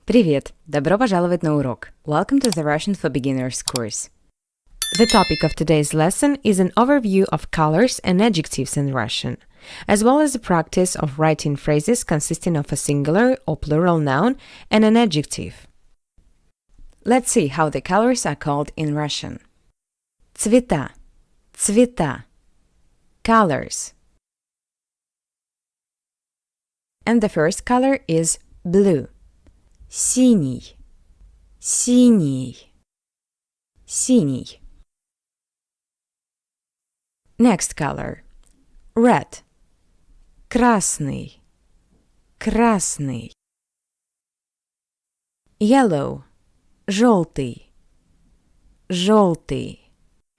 Привет! Добро пожаловать на урок. Welcome to the Russian for Beginners course. The topic of today's lesson is an overview of colors and adjectives in Russian, as well as the practice of writing phrases consisting of a singular or plural noun and an adjective. Let's see how the colors are called in Russian. Цвета, цвета, colors. And the first color is blue. Синий, синий, синий. Next color. Red. Красный, красный. Yellow. Жёлтый, жёлтый.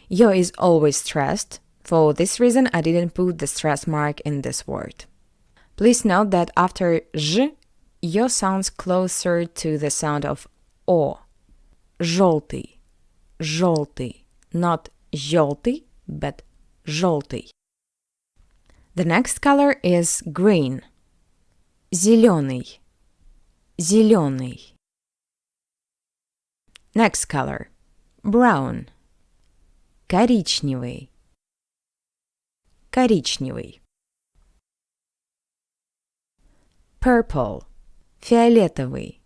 Yo is always stressed. For this reason, I didn't put the stress mark in this word. Please note that after zh, yo sounds closer to the sound of o. Жёлтый, жёлтый. Not жёлтый, but жёлтый. The next color is green. Зелёный, зелёный. Next color. Brown. Коричневый, коричневый. Purple. Фиолетовый,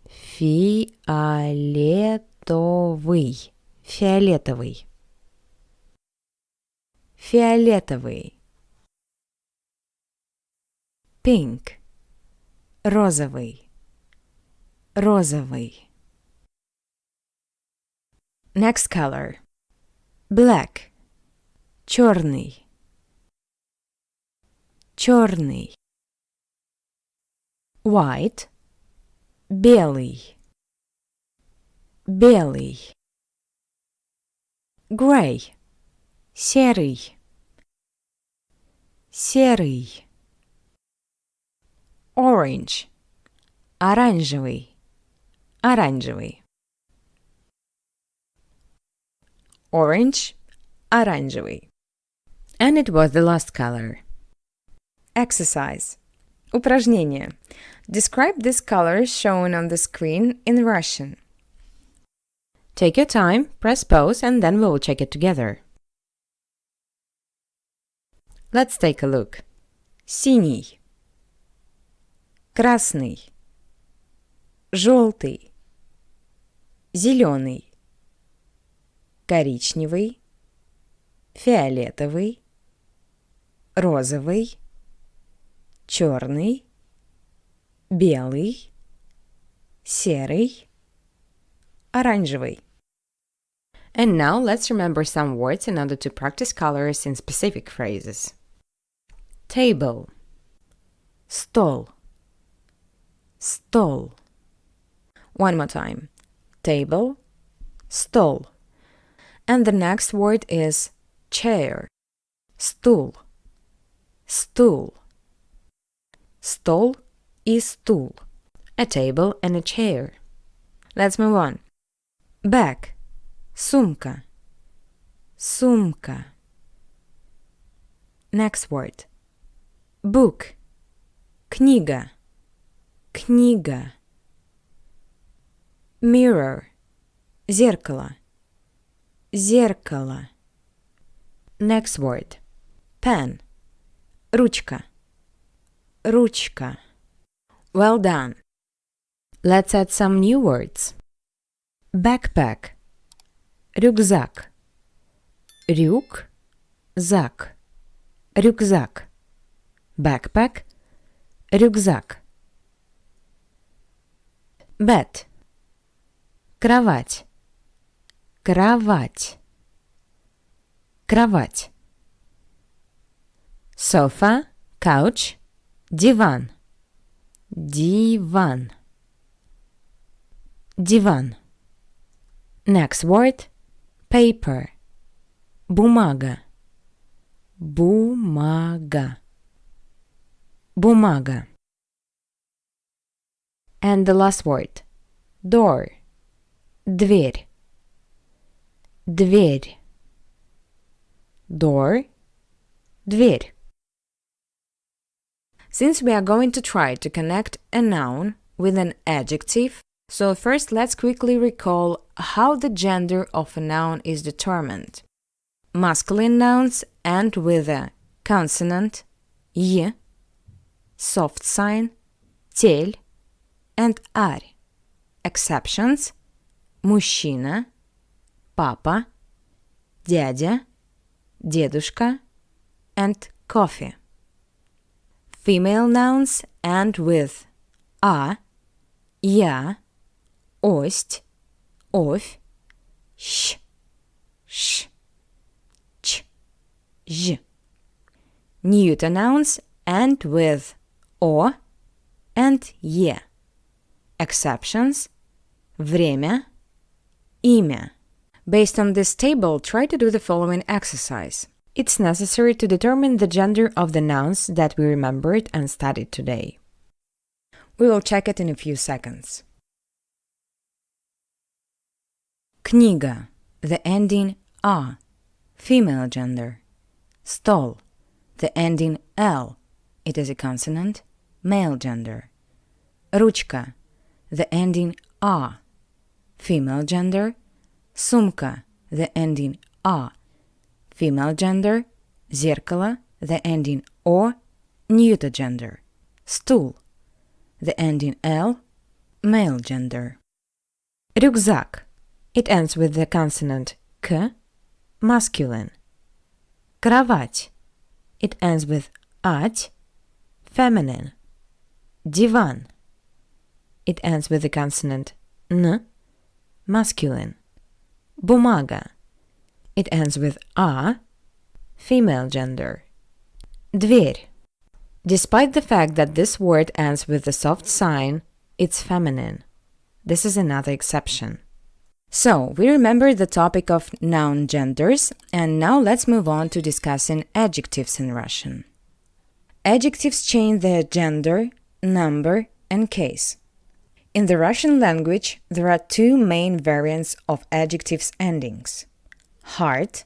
фиолетовый, фиолетовый. Фиолетовый. Pink. Розовый, розовый. Next color. Black. Чёрный, чёрный. White. Белый, белый. Gray. Серый, серый. Orange. Оранжевый, оранжевый. Orange, оранжевый. And it was the last color. Exercise. Упражнение. Describe these colors shown on the screen in Russian. Take your time, press pause, and then we will check it together. Let's take a look. Синий, красный, жёлтый, зелёный, коричневый, фиолетовый, розовый, чёрный, белый, серый, оранжевый. And now let's remember some words in order to practice colors in specific phrases. Table. Стол, стол. One more time. Table, стол. And the next word is chair. Стул, стул. Стол и стул. A table and a chair. Let's move on. Bag. Сумка, сумка. Next word. Book. Книга, книга. Mirror. Зеркало, зеркало. Next word. Pen. Ручка, ручка. Well done. Let's add some new words. Backpack. Рюкзак, рюкзак, рюкзак. Backpack, рюкзак. Bed. Кровать, кровать, кровать. Sofa, couch, диван, диван, диван. Next word. Paper. Бумага, бумага, бумага. And the last word. Door. Дверь, дверь. Door, дверь. Since we are going to try to connect a noun with an adjective. So first let's quickly recall how the gender of a noun is determined. Masculine nouns end with a consonant y, soft sign тель, and ар. Exceptions: мужчина, папа, дядя, дедушка, and coffee. Female nouns end with а, я, ость, овь, щ, ш, ч, ж. Neuter nouns end with о and е. Exceptions: время, имя. Based on this table, try to do the following exercise. It's necessary to determine the gender of the nouns that we remembered and studied today. We will check it in a few seconds. Книга, the ending а, female gender. Стол, the ending л, it is a consonant, male gender. Ручка, the ending а, female gender. Сумка, the ending а, female gender. Зеркало, the ending о, neuter gender. Стул, the ending l, male gender. Рюкзак, it ends with the consonant k, masculine. Кровать, it ends with ать, feminine. Диван, it ends with the consonant n, masculine. Бумага, it ends with а, female gender. Дверь. Despite the fact that this word ends with the soft sign, it's feminine. This is another exception. So, we remember the topic of noun genders, and now let's move on to discussing adjectives in Russian. Adjectives change their gender, number, and case. In the Russian language, there are two main variants of adjectives endings: hard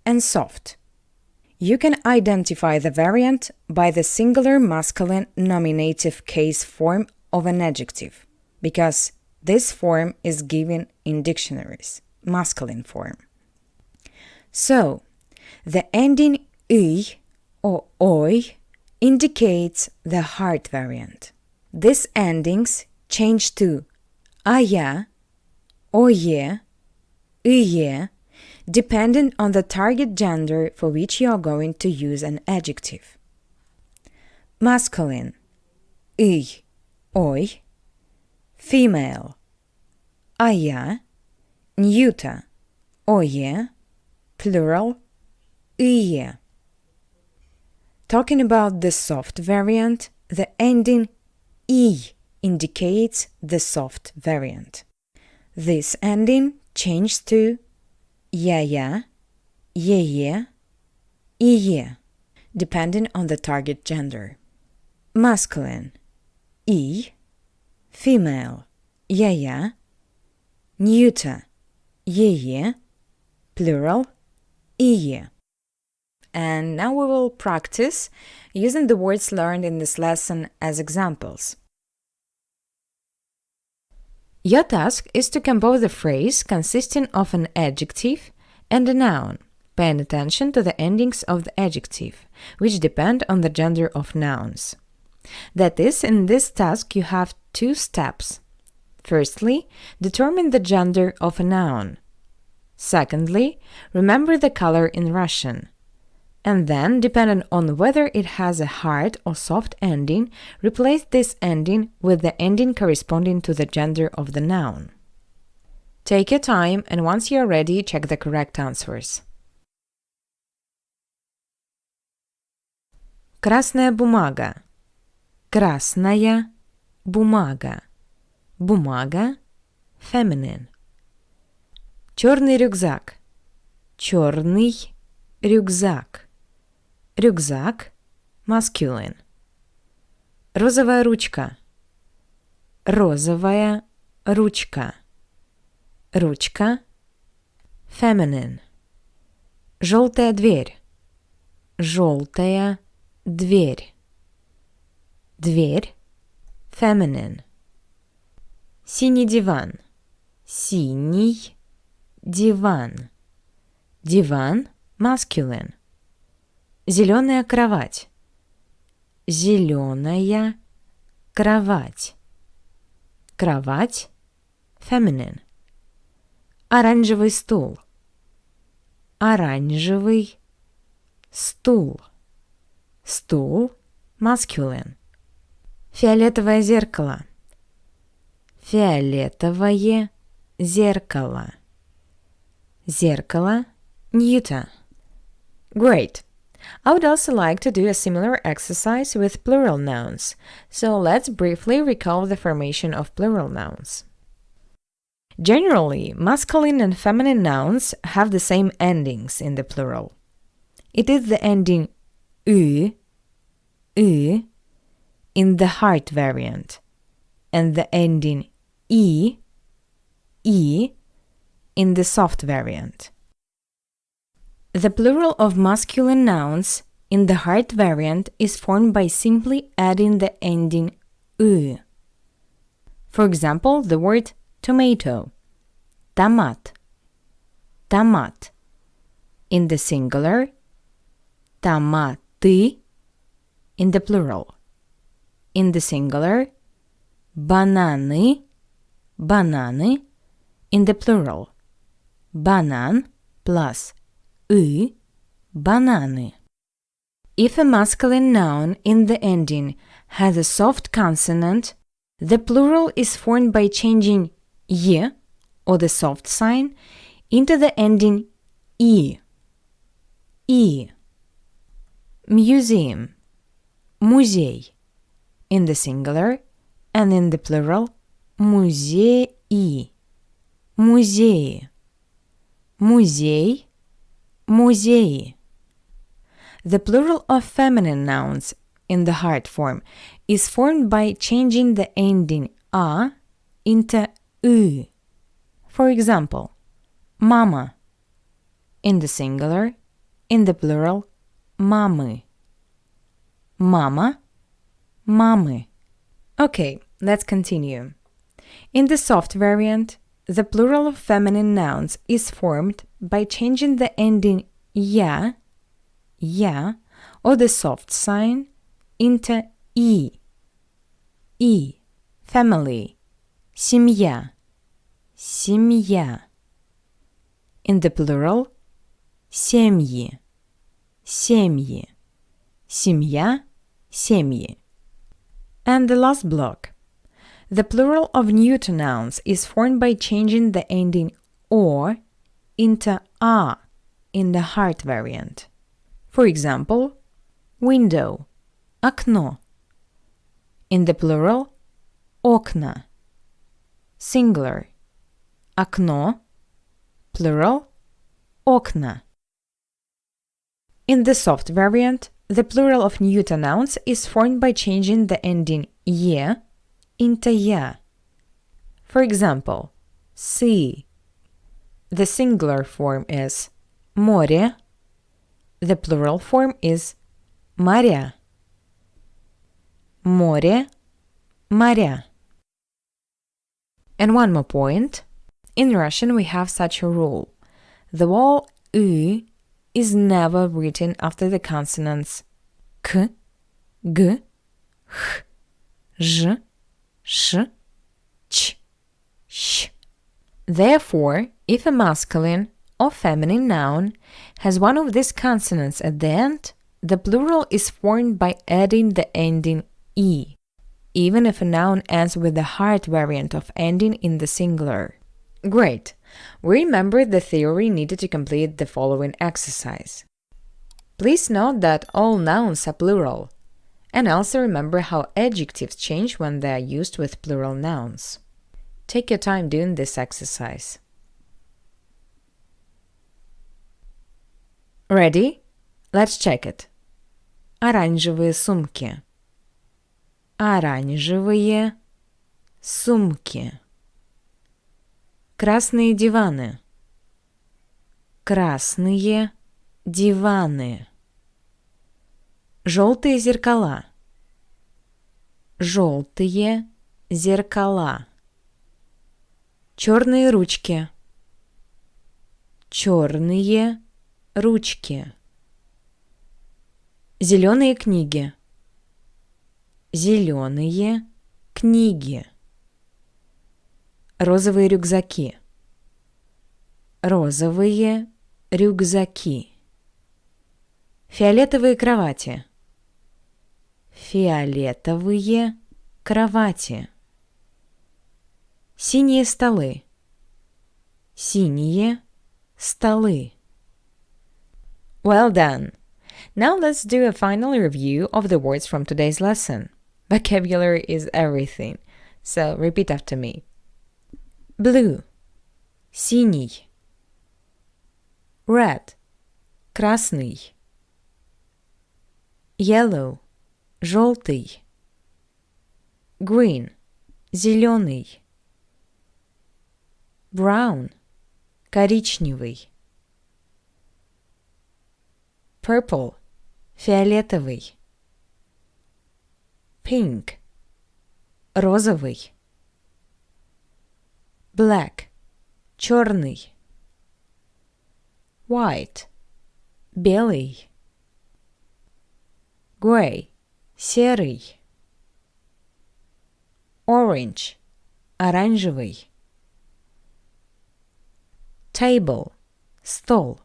and soft. You can identify the variant by the singular masculine nominative case form of an adjective, because this form is given in dictionaries, masculine form. So, the ending y or oy indicates the hard variant. These endings change to ая, ое, ие, depending on the target gender for which you are going to use an adjective. Masculine, y, ой. Female, ая. Neuter, ое. Plural, ие. Talking about the soft variant, the ending I indicates the soft variant. This ending changed to я, ее, ие, depending on the target gender. Masculine, I. Female, я. Neuter, ее. Plural, ие. And now we will practice using the words learned in this lesson as examples. Your task is to compose a phrase consisting of an adjective and a noun, paying attention to the endings of the adjective, which depend on the gender of nouns. That is, in this task you have two steps. Firstly, determine the gender of a noun. Secondly, remember the color in Russian. And then, depending on whether it has a hard or soft ending, replace this ending with the ending corresponding to the gender of the noun. Take your time, and once you are ready, check the correct answers. Красная бумага. Красная бумага. Бумага, feminine. Чёрный рюкзак. Чёрный рюкзак. Рюкзак, masculine. Розовая ручка. Розовая ручка. Ручка, feminine. Жёлтая дверь. Жёлтая дверь. Дверь, feminine. Синий диван. Синий диван. Диван masculine. Зелёная кровать. Зелёная кровать. Кровать feminine. Оранжевый стул. Оранжевый стул. Стул masculine. Фиолетовое зеркало. Фиолетовое зеркало. Зеркало neuter. Great! I would also like to do a similar exercise with plural nouns, so let's briefly recall the formation of plural nouns. Generally, masculine and feminine nouns have the same endings in the plural. It is the ending ü in the hard variant, and the ending i in the soft variant. The plural of masculine nouns in the hard variant is formed by simply adding the ending ü. For example, the word tomato, tomat, tomat. In the singular, tomаты. In the plural. In the singular, banаны, banаны. In the plural, banan plus banаны. If a masculine noun in the ending has a soft consonant, the plural is formed by changing y, or the soft sign, into the ending e. Museum, музей. In the singular, and in the plural, музеи. Музеи. Музей, музеи. The plural of feminine nouns in the hard form is formed by changing the ending a into ü. For example, mama. In the singular, in the plural, мамы. Mama, мамы. Okay, let's continue. In the soft variant, the plural of feminine nouns is formed by changing the ending ya, or the soft sign, into e. Family, семья, семья. In the plural, семьи, семьи. Семья, семьи. And the last block. The plural of neuter nouns is formed by changing the ending or into a in the hard variant. For example, window, окно. In the plural, окна. Singular, окно. Plural, окна. In the soft variant, the plural of neuter nouns is formed by changing the ending ye into ya. For example, sea. The singular form is море. The plural form is моря. Море, моря. And one more point. In Russian, we have such a rule. The vowel ü is never written after the consonants k, g, h, zh, sh, ch, sh. Therefore, if a masculine or feminine noun has one of these consonants at the end, the plural is formed by adding the ending e, even if a noun ends with the hard variant of ending in the singular. Great! We remembered the theory needed to complete the following exercise. Please note that all nouns are plural, and also remember how adjectives change when they are used with plural nouns. Take your time doing this exercise. Ready? Let's check it. Оранжевые сумки. Оранжевые сумки. Красные диваны. Красные диваны. Жёлтые зеркала. Жёлтые зеркала. Черные ручки. Черные ручки. Зеленые книги. Зеленые книги. Розовые рюкзаки. Розовые рюкзаки. Фиолетовые кровати. Фиолетовые кровати. Синие столы. Синие столы. Well done! Now let's do a final review of the words from today's lesson. Vocabulary is everything, so repeat after me. Blue – синий. Red – красный. Yellow – жёлтый. Green – зелёный. Brown – коричневый. Purple – фиолетовый. Pink – розовый. Black – чёрный. White – белый. Gray – серый. Orange – оранжевый. Table – стол.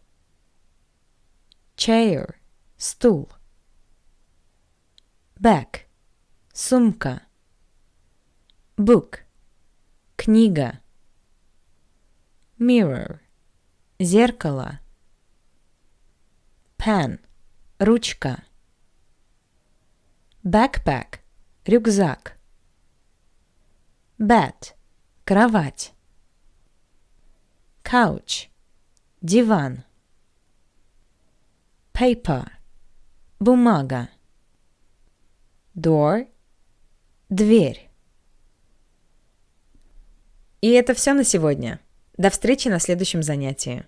Chair – стул. Bag – сумка. Book – книга. Mirror – зеркало. Pen – ручка. Backpack – рюкзак. Bed – кровать. Couch – диван. Paper – бумага. Door – дверь. И это все на сегодня. До встречи на следующем занятии.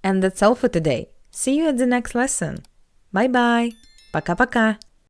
And that's all for today. See you at the next lesson. Bye-bye. Пока-пока.